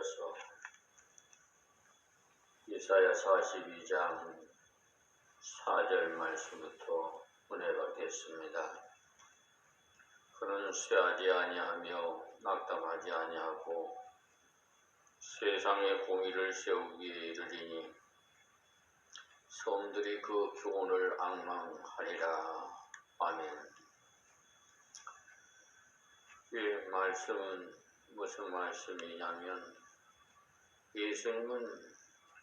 이어서 이사야 42장 4절 말씀부터 은혜 받겠습니다. 그는 쇠하지 아니하며 낙담하지 아니하고 세상의 공의를 세우기에 이르리니 성들이 그 교훈을 앙망하리라. 아멘. 이 말씀은 무슨 말씀이냐면 예수님은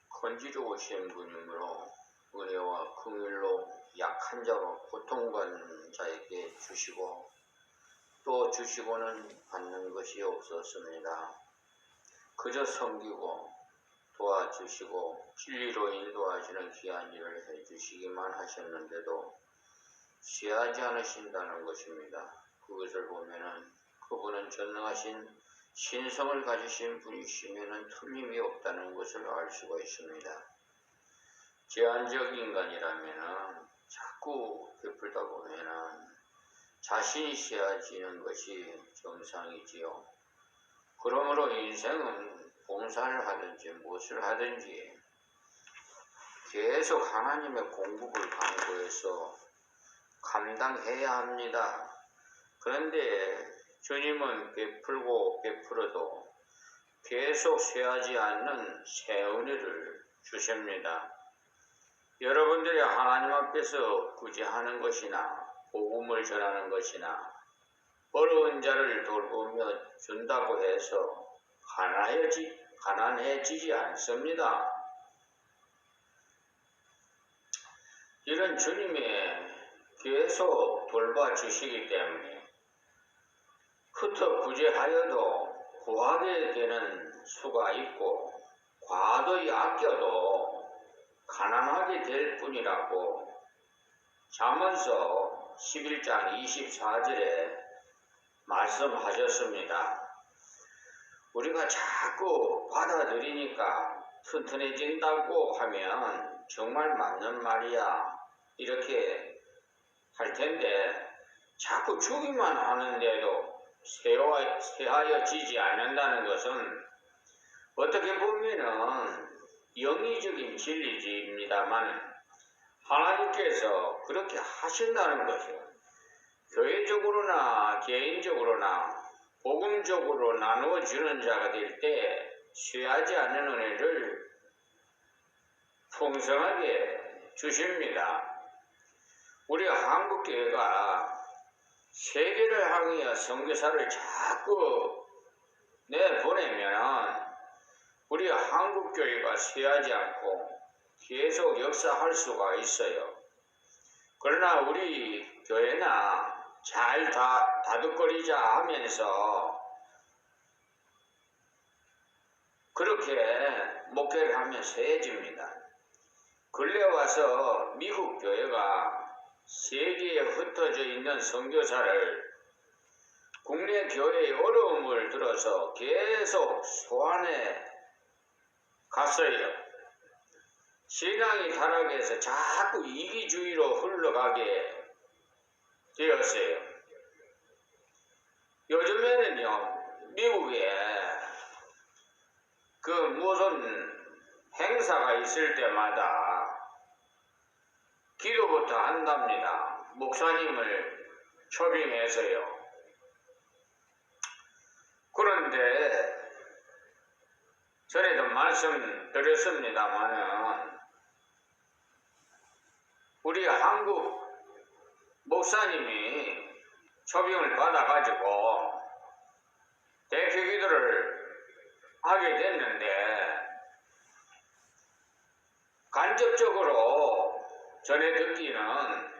건지러우신 분이므로 은혜와 긍휼로 약한 자와 고통받는 자에게 주시고 또 주시고는 받는 것이 없었습니다. 그저 섬기고 도와주시고 진리로 인도하시는 귀한 일을 해주시기만 하셨는데도 쇠하지 않으신다는 것입니다. 그것을 보면은 그분은 전능하신 신성을 가지신 분이시면은 틀림이 없다는 것을 알 수가 있습니다. 제한적 인간이라면은 자꾸 베풀다 보면은 자신이 쇠해지는 것이 정상이지요. 그러므로 인생은 봉사를 하든지 무엇을 하든지 계속 하나님의 공급을 강구해서 감당해야 합니다. 그런데 주님은 베풀고 베풀어도 계속 쇠하지 않는 새 은혜를 주십니다. 여러분들이 하나님 앞에서 구제하는 것이나 복음을 전하는 것이나 어려운 자를 돌보며 준다고 해서 가난해지지 않습니다. 이런 주님이 계속 돌봐주시기 때문에 흩어 구제하여도 구하게 되는 수가 있고 과도히 아껴도 가난하게 될 뿐이라고 잠언서 11장 24절에 말씀하셨습니다. 우리가 자꾸 받아들이니까 튼튼해진다고 하면 정말 맞는 말이야 이렇게 할 텐데 자꾸 주기만 하는데도 쇠하여지지 않는다는 것은 어떻게 보면은 영리적인 진리입니다만 하나님께서 그렇게 하신다는 것이에요. 교회적으로나 개인적으로나 복음적으로 나누어주는 자가 될 때 쇠하지 않는 은혜를 풍성하게 주십니다. 우리 한국교회가 세계를 향하여 선교사를 자꾸 내보내면 우리 한국교회가 쇠하지 않고 계속 역사할 수가 있어요. 그러나 우리 교회나 잘 다독거리자 하면서 그렇게 목회를 하면 쇠해집니다. 근래 와서 미국 교회가 세계에 흩어져 있는 선교사를 국내 교회의 어려움을 들어서 계속 소환해 갔어요. 신앙이 타락해서 자꾸 이기주의로 흘러가게 되었어요. 요즘에는요, 미국에 그 무슨 행사가 있을 때마다 기도부터 한답니다. 목사님을 초빙해서요. 그런데 전에도 말씀드렸습니다마는 우리 한국 목사님이 초빙을 받아가지고 대표기도를 하게 됐는데 간접적으로 전에 듣기는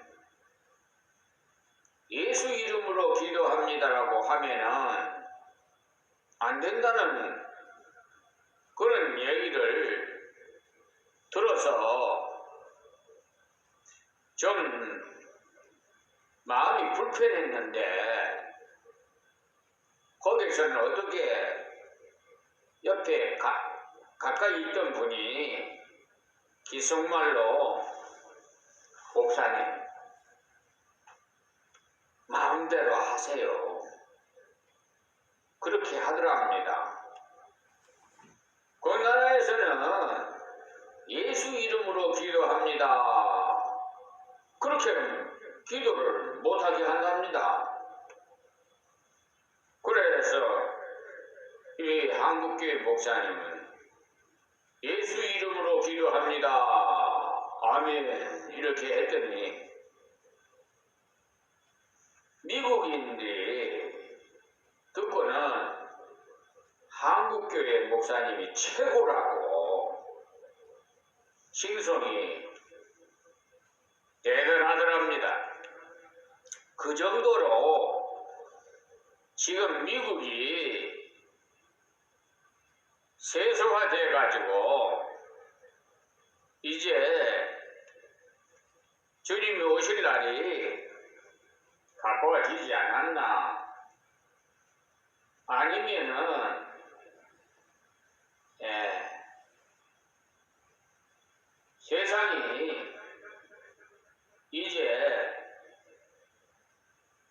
예수 이름으로 기도합니다라고 하면은 안 된다는 그런 얘기를 들어서 좀 마음이 불편했는데 거기서는 어떻게 옆에 가까이 있던 분이 기속말로 목사님 마음대로 하세요 그렇게 하더랍니다. 기도를 못하게 한답니다. 그래서 이 한국교회 목사님은 예수 이름으로 기도합니다. 아멘. 이렇게 했더니 미국인들이 듣고는 한국교회 목사님이 최고라고 칭송이 대단하더랍니다. 그 정도로 지금 미국이 세속화돼 가지고 이제 주님이 오실 날이 가까워지지 않았나? 아니면은 세상이 이제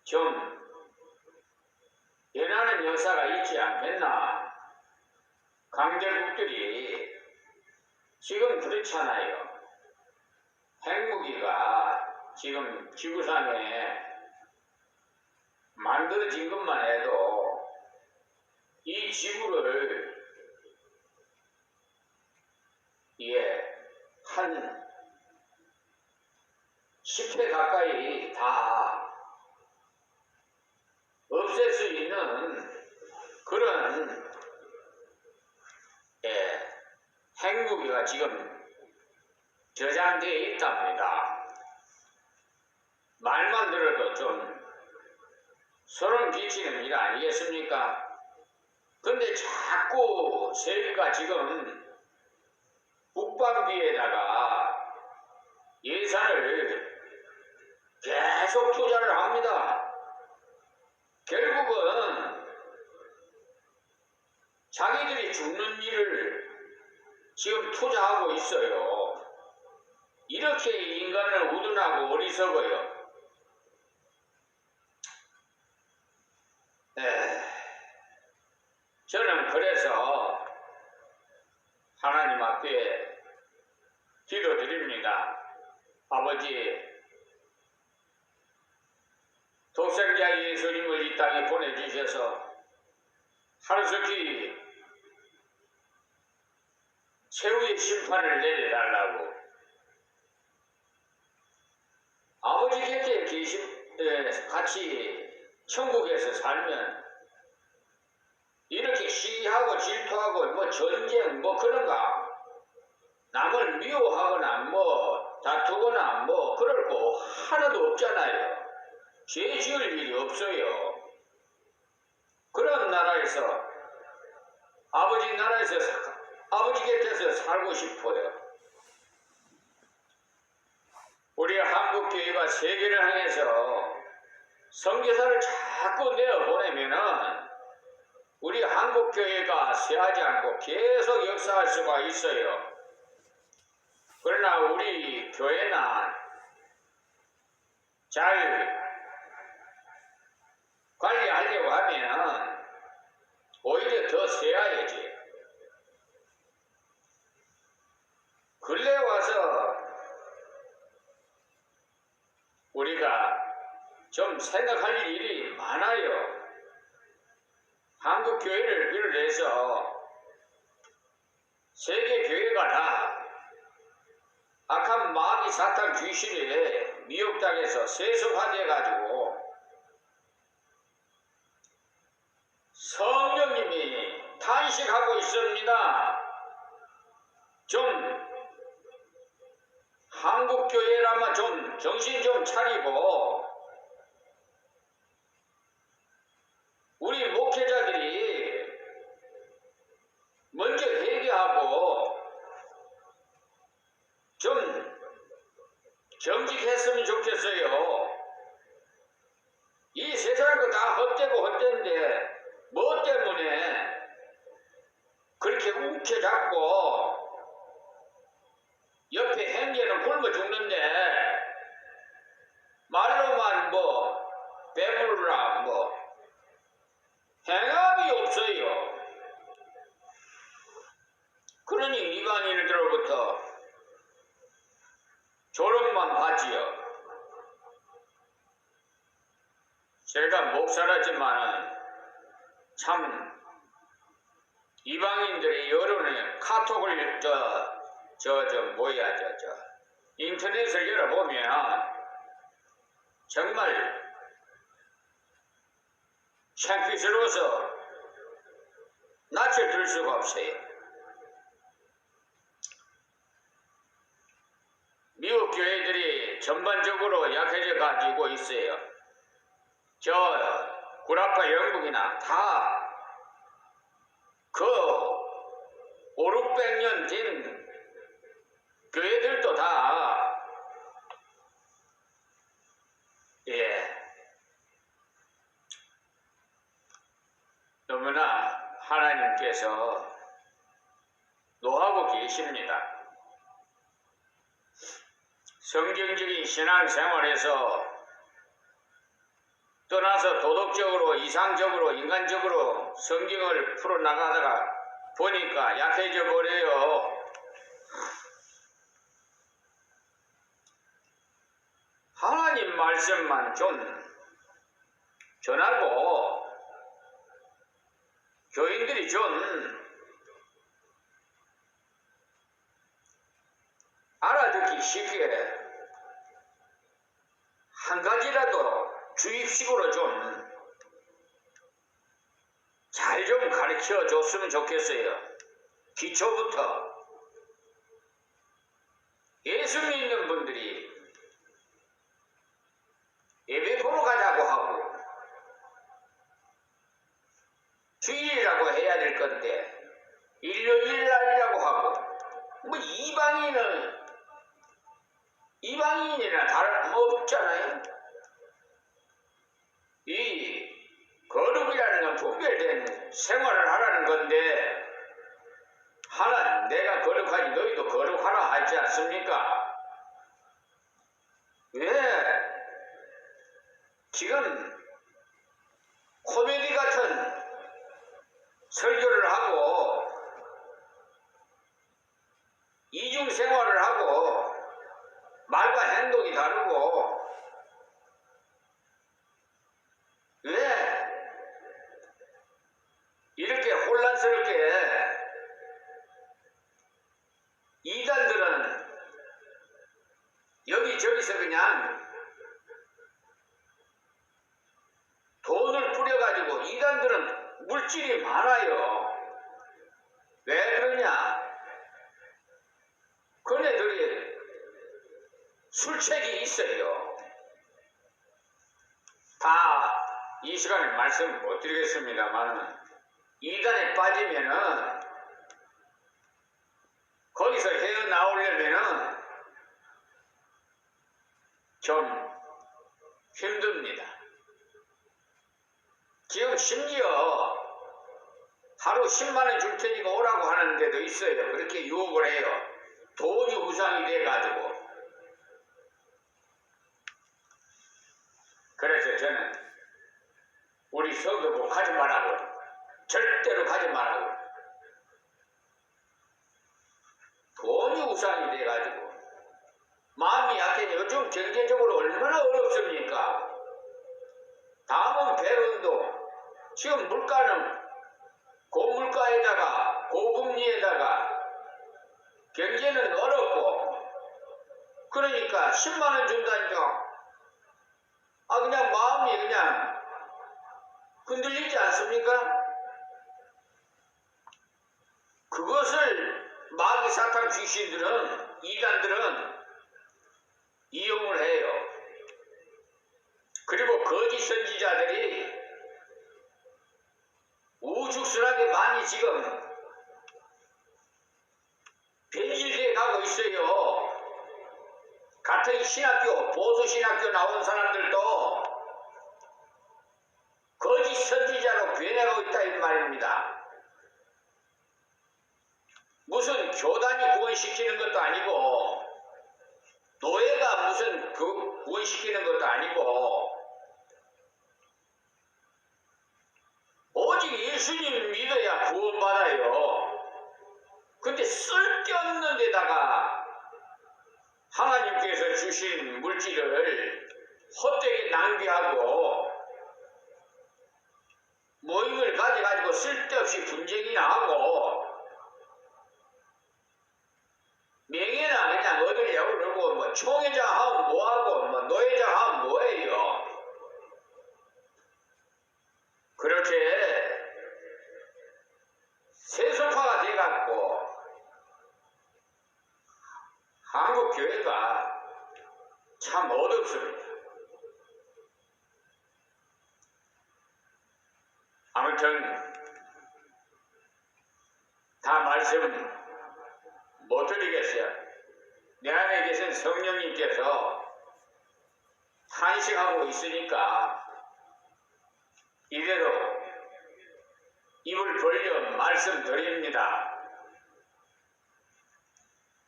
좀 변하는 역사가 있지 않겠나? 강대국들이 지금 그렇잖아요. 핵무기가 지금 지구상에 만들어진 것만 해도 이 지구를 한 10회 가까이 다 없앨 수 있는 그런 핵무기가 지금 저장되어 있답니다. 말만 들어도 좀 소름 끼치는 일 아니겠습니까? 근데 자꾸 세계가 지금 국방비에다가 예산을 계속 투자를 합니다. 결국은 자기들이 죽는 일을 지금 투자하고 있어요. 이렇게 인간을 우둔하고 어리석어요. 저는 그래서 하나님 앞에 기도드립니다. 아버지, 독생자 예수님을 이 땅에 보내주셔서 하루속히 최후의 심판을 내려달라고. 아버지 곁에 같이 천국에서 살면 이렇게 시기하고 질투하고 뭐 전쟁 뭐 그런가, 남을 미워하거나 뭐 다투거나 뭐 그럴 거 하나도 없잖아요. 죄 지을 일이 없어요. 그런 나라에서 아버지 나라에서 아버지 곁에서 살고 싶어요. 우리 한국교회가 세계를 향해서 선교사를 자꾸 내어보내면은 우리 한국교회가 쇠하지 않고 계속 역사할 수가 있어요. 그러나 우리 교회는 잘 관리하려고 하면 오히려 더 쇠야지. 근래 와서 우리가 좀 생각할 일이 많아요. 한국 교회를 비롯해서 세계 교회가 다 악한 마귀 사탄 귀신에 미혹당해서 세속화돼 가지고 성령님이 탄식하고 있습니다. 좀 한국 교회라면 좀 정신 좀 차리고 우리 목회자들이 먼저 회개하고 좀 정직했으면 좋겠어요. 이 세상도 다 헛되고 헛된데 뭐 때문에 그렇게 움켜잡고 옆에 행제는 굶어 죽는데 말로만 뭐 배부르라 뭐 행함이 없어요. 그러니 이방인들로부터 조롱만 받지요. 살았지만은 참 이방인들의 여론에 카톡을 인터넷을 열어보면 정말 창피스러워서 낯을 들 수가 없어요. 미국 교회들이 전반적으로 약해져 가지고 있어요. 저 구라파 영국이나 다 그 5, 600년 된 교회들도 다 너무나 하나님께서 노하고 계십니다. 성경적인 신앙생활에서 떠나서 도덕적으로, 이상적으로, 인간적으로 성경을 풀어나가다가 보니까 약해져 버려요. 하나님 말씀만 전하고 교인들이 알아듣기 쉽게 한 가지라도 주입식으로 잘 가르쳐 줬으면 좋겠어요. 기초부터. 예수 믿는 분들이 예배 보러 가자고 하고 주일이라고 해야 될 건데 일요일 날이라고 하고 뭐 이방인이나 다름없잖아요. 이 거룩이라는 건 분별된 생활을 하라는 건데 내가 거룩하니 너희도 거룩하라 하지 않습니까? 왜 지금 코미디 같은 설교를 하고 이중생활을 하고 말과 행동이 다르고 왜 이렇게 혼란스럽게 이단들은 여기저기서 그냥 돈을 뿌려가지고 이단들은 물질이 많아요. 왜 그러냐? 그네들이 술책이 있어요. 다 이 시간에 말씀 못 드리겠습니다만 이단에 빠지면은 거기서 헤어나오려면은 좀 힘듭니다. 지금 심지어 하루 10만원 줄 테니까 오라고 하는 데도 있어요. 그렇게 유혹을 해요. 돈이 우상이 돼가지고. 그래서 저는 우리 성도부 가지 말라고. 절대로 가지 말라고. 돈이 우상이 돼가지고 마음이 약해니 요즘 경제적으로 얼마나 어렵습니까? 다음은 배은도 지금 물가는 고물가에다가 고금리에다가 경제는 어렵고 그러니까 10만원 준다니까 그냥 마음이 그냥 흔들리지 않습니까? 그것을 마귀 사탄 귀신들은 이단들은 이용을 해요. 그리고 거짓 선지자들이 우죽순하게 많이 지금 변질돼 가고 있어요. 같은 신학교, 보수신학교 나온 사람들도 거짓 선지자로 변해가고 있다 이 말입니다. 무슨 교단이 구원시키는 것도 아니고 노예가 무슨 구원시키는 것도 아니고 오직 예수님 믿어야 구원받아요. 근데 쓸데없는 데다가 하나님께서 주신 물질을 헛되게 낭비하고 모임을 가져가지고 쓸데없이 분쟁이나 하고 명예나 그냥 얻으려고 그러고 뭐 총회장 하면 뭐하고 뭐 노회장 하면 뭐해요. 그렇게 세속화가 돼갖고 한국 교회가 참 어둡습니다. 아무튼 다 말씀 못 드리겠어요. 내 안에 계신 성령님께서 탄식하고 있으니까 이대로 입을 벌려 말씀드립니다.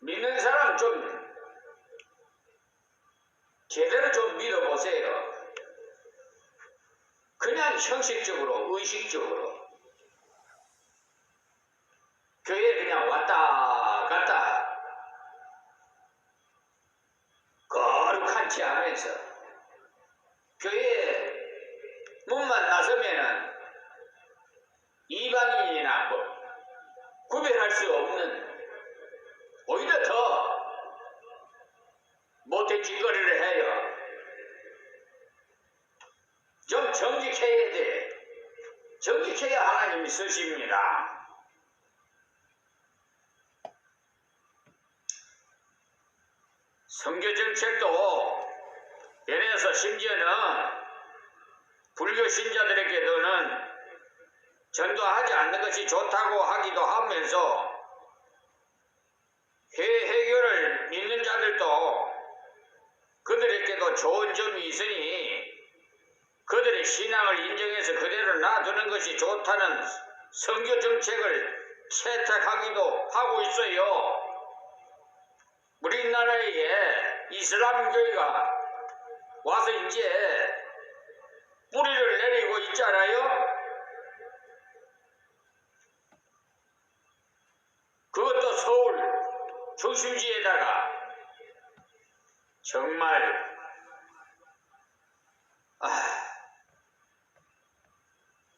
믿는 사람 좀 제대로 좀 믿어보세요. 그냥 형식적으로 의식적으로 교회에 그냥 왔다 갔다 거룩한 체 하면서 교회에 문만 나서면은 이방인이나 뭐 구별할 수 없는 오히려 더 못된 짓거리를 해요. 좀 정직해야 돼. 정직해야 하나님이 쓰십니다. 선교정책도 연해서 심지어는 불교 신자들에게는 전도하지 않는 것이 좋다고 하기도 하면서 해결을 믿는 자들도 그들에게도 좋은 점이 있으니 그들의 신앙을 인정해서 그대로 놔두는 것이 좋다는 선교 정책을 채택하기도 하고 있어요. 우리나라에 이슬람 교회가 와서 이제 뿌리를 내리고 있잖아요. 그것도 서울 중심지에다가 정말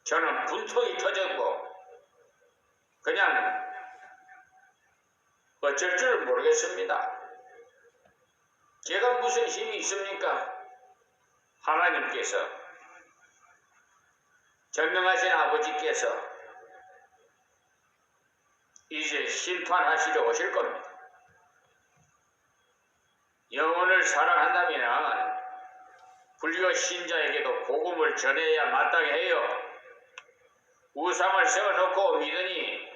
저는 분통이 터졌고 그냥 어쩔 줄을 모르겠습니다. 제가 무슨 힘이 있습니까? 하나님께서 전능하신 아버지께서 이제 심판하시러 오실 겁니다. 영혼을 사랑한다면 불교 신자에게도 복음을 전해야 마땅해요. 우상을 세워놓고 믿으니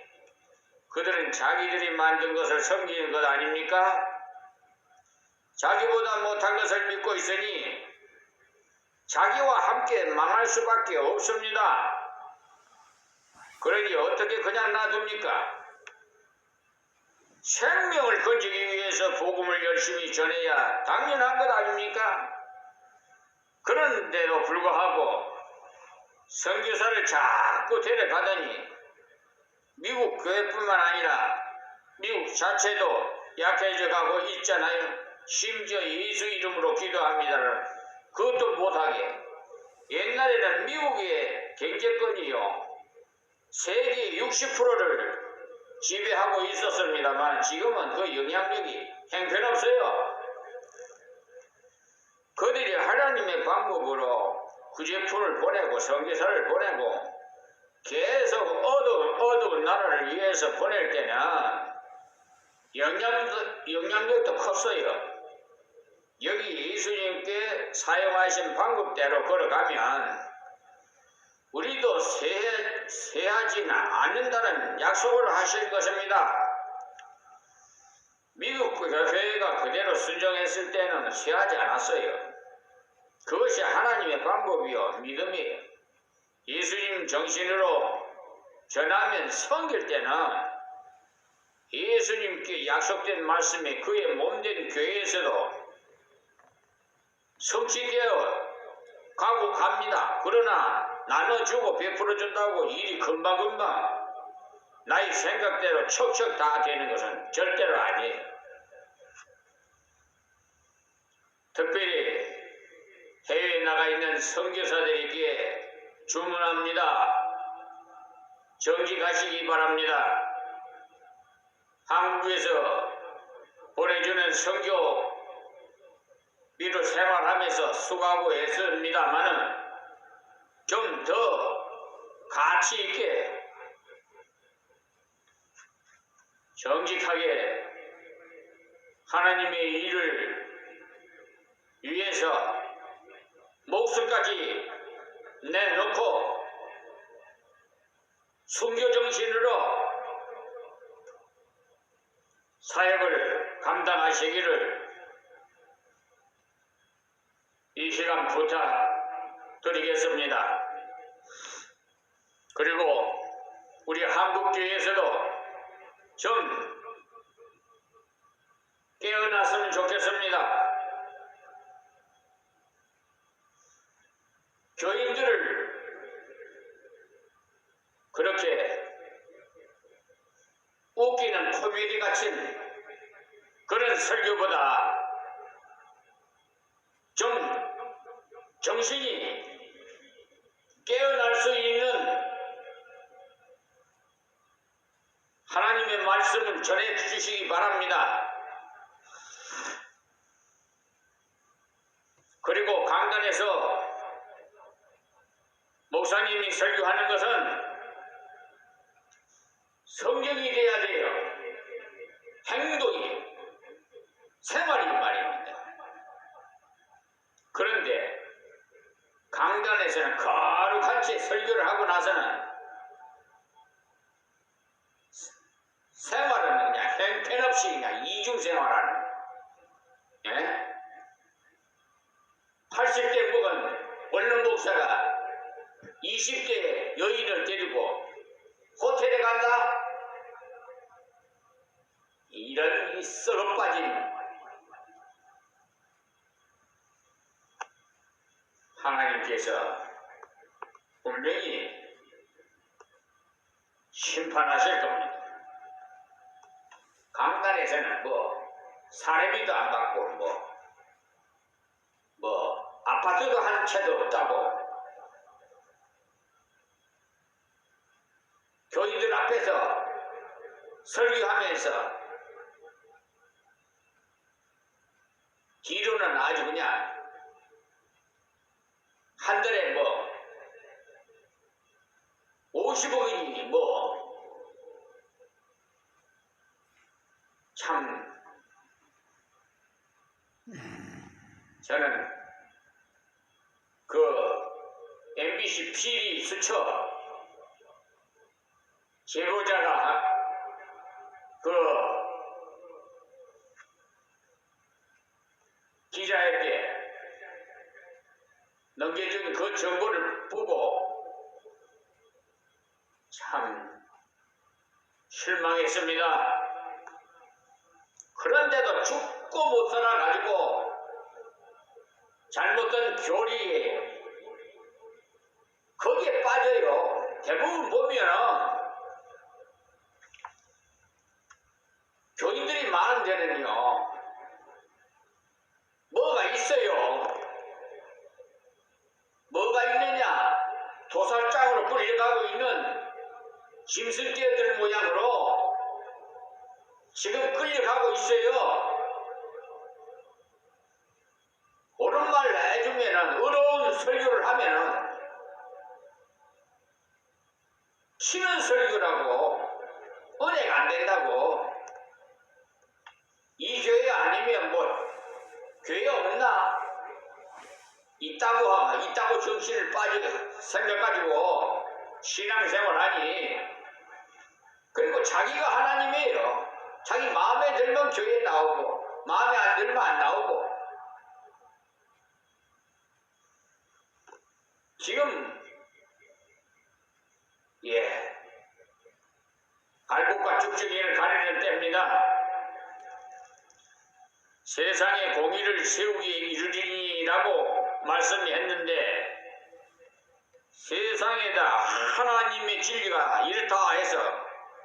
그들은 자기들이 만든 것을 섬기는 것 아닙니까? 자기보다 못한 것을 믿고 있으니 자기와 함께 망할 수밖에 없습니다. 그러니 어떻게 그냥 놔둡니까? 생명을 건지기 위해서 복음을 열심히 전해야 당연한 것 아닙니까? 그런데도 불구하고 선교사를 자꾸 데려가더니 미국 교회뿐만 아니라 미국 자체도 약해져 가고 있잖아요. 심지어 예수 이름으로 기도합니다를 그것도 못하게. 옛날에는 미국의 경제권이요 세계 60%를 지배하고 있었습니다만 지금은 그 영향력이 형편없어요. 그들이 하나님의 방법으로 구제품을 보내고 선교사를 보내고 계속 어두운 나라를 위해서 보낼 때는 영향력도 컸어요. 여기 예수님께 사용하신 방법대로 걸어가면 우리도 쇠하지는 않는다는 약속을 하신 것입니다. 미국 교회가 그대로 순종했을 때는 쇠하지 않았어요. 그것이 하나님의 방법이요 믿음이에요. 예수님 정신으로 전하면 섬길 때는 예수님께 약속된 말씀에 그의 몸된 교회에서도 성취되어 가고 갑니다. 그러나 나눠주고 베풀어준다고 일이 금방금방 나의 생각대로 척척 다 되는 것은 절대로 아니에요. 특별히 해외에 나가 있는 선교사들에게 주문합니다. 정직하시기 바랍니다. 한국에서 보내주는 선교비로 생활하면서 수고하고 했습니다마는 좀 더 가치 있게 정직하게 하나님의 일을 위해서 목숨까지 내놓고 순교정신으로 사역을 감당하시기를 이 시간 부탁드리겠습니다. 그리고 우리 한국교회에서도 좀 깨어났으면 좋겠습니다. 교인들을 그렇게 웃기는 코미디 같은 그런 설교보다 좀 정신이 깨어날 수 있는 하나님의 말씀을 전해 주시기 바랍니다. 그리고 강단에서 목사님이 설교하는 것은 성경이 돼야 돼요. 행동이, 생활이 말입니다. 그런데 강단에서는 거룩한 채 설교를 하고 나서는 생활은 그냥 형편없이 그냥 이중생활하는, 예? 80대 먹은 원룸 목사가 20대 여인을 데리고 호텔에 간다? 이런 이 썩어 빠진 하나님께서 분명히 심판하실 겁니다. 강단에서는 사례비도 안 받고 아파트도 한 채도 없다고 교인들 앞에서 설교하면서 뒤로는 아주 그냥 한 달에 50억이니 참 저는 그 MBC PD 수첩 제보자가 기자에게 넘겨준 그 정보를 보고 참 실망했습니다. 그런데도 죽고 못 살아가지고 잘못된 교리에 거기에 빠져요. 대부분 보면 교인들이 많은 데는요 뭐가 있어요. 뭐가 있느냐? 도살장으로 끌려가고 있는 짐승떼들 모양으로 지금 끌려가고 있어요. 옳은 말 해주면은, 의로운 설교를 하면은 치는 설교라고, 은혜가 안 된다고. 이 교회 아니면 교회 없나? 있다고 정신을 생각가지고 신앙생활 하니. 그리고 자기가 하나님이에요. 자기 마음에 들면 교회에 나오고 마음에 안 들면 안 나오고. 지금 갈국과 죽정이를 가리는 때입니다. 세상에 공의를 세우기에 이르리라고 말씀했는데 세상에다 하나님의 진리가 이렇다 해서